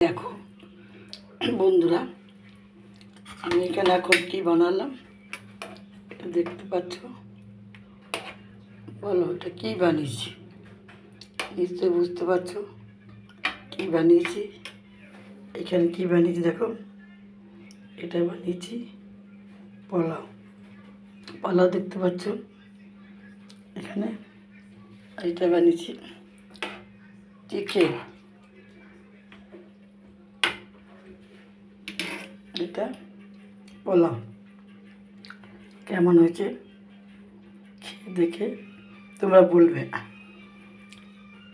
দেখো বন্ধুরা, আমি এখানে এখন কি বানালাম এটা দেখতে পাচ্ছ। বলো এটা কি বানিয়েছি, নিশ্চয়ই বুঝতে পারছো কি বানিয়েছি। এখানে কি বানিয়েছি দেখো, এটা বানিয়েছি পোলাও। পোলাও দেখতে পাচ্ছ এখানে। এটা বানিয়েছি চিকেন। এটা পোলাও কেমন হয়েছে খেয়ে দেখে তোমরা বলবে।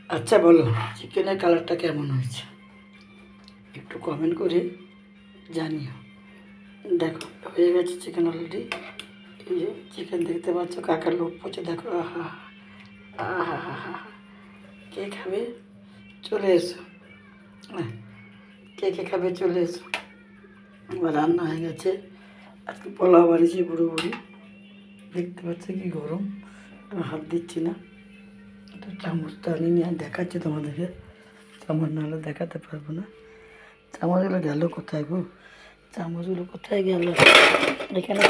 আচ্ছা বলো চিকেনের কালারটা কেমন হয়েছে একটু কমেন্ট করে জানিও। দেখো হয়ে গেছে চিকেন অলরেডি। এই যে চিকেন দেখতে পাচ্ছ, কাকার লোভ পড়ছে দেখো। আহা আহা হা হা, কে খাবে চলে এসো, কে কে খাবে চলে এসো। এবার রান্না হয়ে গেছে। আজকে পোলাও বানিয়েছি পুরোপুরি। দেখতে পাচ্ছ কি গরম, হাত দিচ্ছি না। এটা চামচটা আনিনি, আর দেখাচ্ছি তোমাদেরকে। চামচ নাহলে দেখাতে পারবো না। চামচগুলো গেল কোথায় গো, চামচগুলো কোথায় গেল? এখানে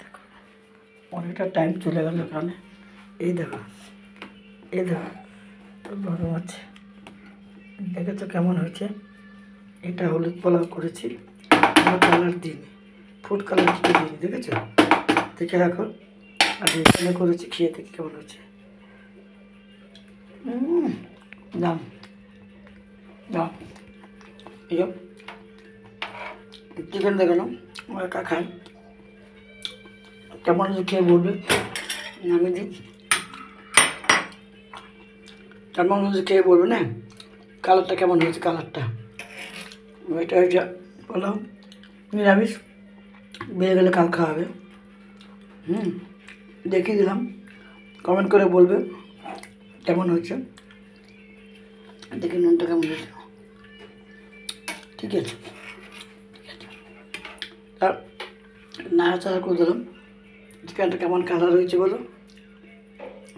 দেখো অনেকটা টাইম চলে গেল এখানে। এই দেখো গরম আছে, দেখেছো কেমন হয়েছে। এটা হলুদ পোলাও করেছি, কোনো কালার দিইনি, ফুড কালার কিছু দিইনি, দেখেছো। দেখে রাখো। আর এখানে করেছি, খেয়ে দেখি কেমন হয়েছে। দাম দাম এই চিকেন দেখে নাও, আমার একা খাই। কেমন হয়েছে খেয়ে বলবে। আমি দিই কেমন হয়েছে খেয়ে বলবে না। কালারটা কেমন হয়েছে, কালারটা। এটা হয়েছে পোলাও নিরামিষ, বেড়ে গেলে কাল খাওয়া হবে। দেখিয়ে দিলাম, কমেন্ট করে বলবে কেমন হয়েছে। দেখি নুনটা কেমন হয়েছে। ঠিক আছে আর নাড়াচাড়া করে দিলাম। চিকেনটা কেমন কালার হয়েছে বলো।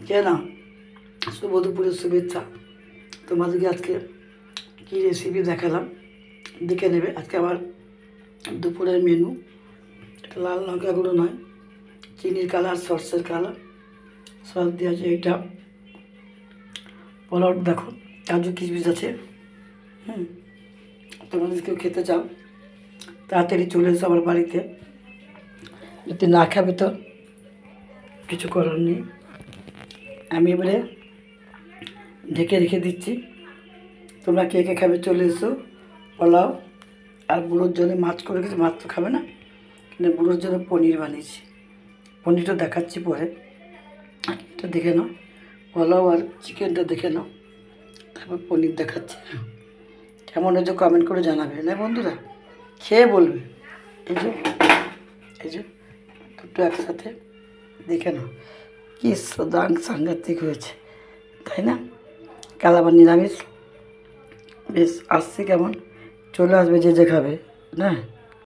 কে না শুভ দুপুরের শুভেচ্ছা। তোমাদেরকে আজকে কী রেসিপি দেখালাম দেখে নেবে। আজকে আবার দুপুরের মেনু, এটা লাল লঙ্কাগুলো নয়, চিনির কালার, সর্ষের কালার, সস দিয়ে আছে। এটা পোলাও দেখো, কাজু কিশমিশ আছে। তোমরা যদি কেউ খেতে চাও তাড়াতাড়ি চলে এসো আমার বাড়িতে। যদি না খাবে তো কিছু করার নেই। আমি এবারে ঢেকে রেখে দিচ্ছি। তোমরা কে কে খাবে চলে এসো। পোলাও আর বুড়োর জন্য মাছ করে রেখেছি, মাছ তো খাবে না, কিন্তু বুড়োর জন্য পনির বানিয়েছি। পনিরটা দেখাচ্ছি পরে। এটা দেখে নাও, পোলাও আর চিকেনটা দেখে নাও, তারপর পনির দেখাচ্ছি। কেমন হয়েছে কমেন্ট করে জানাবে না বন্ধুরা, খেয়ে বলবে। এই যে দুটো একসাথে দেখে নাও, কি সাংঘাতিক হয়েছে তাই না। কাল আবার নিরামিষ, বেশ আসছে কেমন, চলে আসবে যে যে খাবে না।